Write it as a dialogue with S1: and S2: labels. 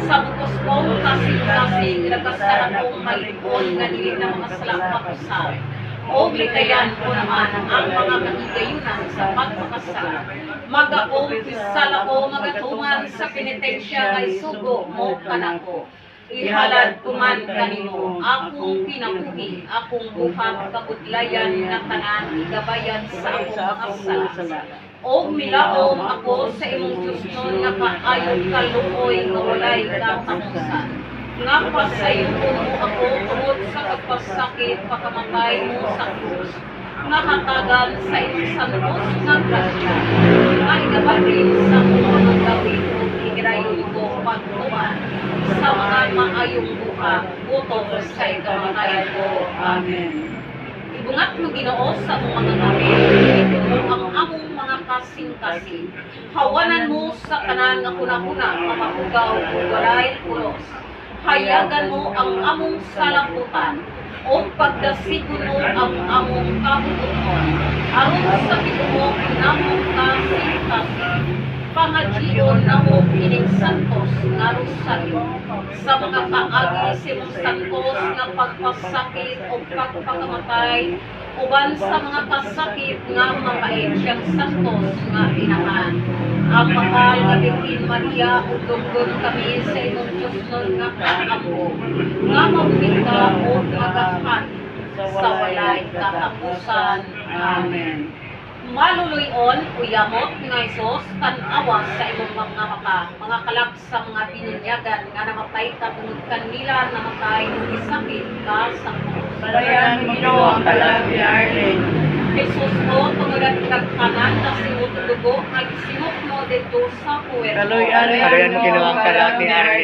S1: Sa bukos kong kasing-kasing nagkasara kong malikon nga dili na mga salakpakusan. O likayan ko naman ang mga kaigayunan sa pagpakasal. Mag-aumpisala ko magatuman sa penitensya kay sugo mo kanako. Ihalad kuman kanimo, akong kinabuhi, akong buhat kabudlayan nga tanan igabayan sa akong mga sala. O milaom ako sa imong Diyos nga kaayod kaluoy nga walay katapusan. Nga pasayuon mo ako tungod sa pagpasakit pakamatay mo sa krus. Nga hatagan sa imong santos nga grasya. Nga igabahin sa mga gawin o igirayon ko pagtuman sa mga maayong buha, utol sa ikamatayan ko. Amen. Ibungat mo Ginoo sa mga kami, ito mo ang among mga kasing-kasing. Hawanan mo sa kanan nga kuna-kuna, mapapugaw o walay pulos. Hayagan mo ang among salamputan, o pagdasigon mo ang among kabututon. Aron sa pitumo, pinamong kasing-kasing. Pangajiyon na mo kining santos nga rosaryo sa mga kaagi simong santos nga pagpasakit o pagpakamatay uban sa mga kasakit nga mapait siyang santos nga inahan. Ang mahal nga Birhen Maria ug dunggon kami sa imong Diyos nga kaambo nga mabita o agahan sa walay katapusan. Amen. Maluluyon, uyamot nga Isos, tanawa sa imong mga kalab sa mga pinunyagan nga namatay ka tungod kanila namatay ng isakit ka sa krus.
S2: Balayan mo Ginoo ang kalag ni Arlen.
S1: Jesus mo, tungod at kagkanan na simut dugo, nga isinok mo dito sa puwet.
S2: Balayan mo Ginoo ang kalag ni Arlen.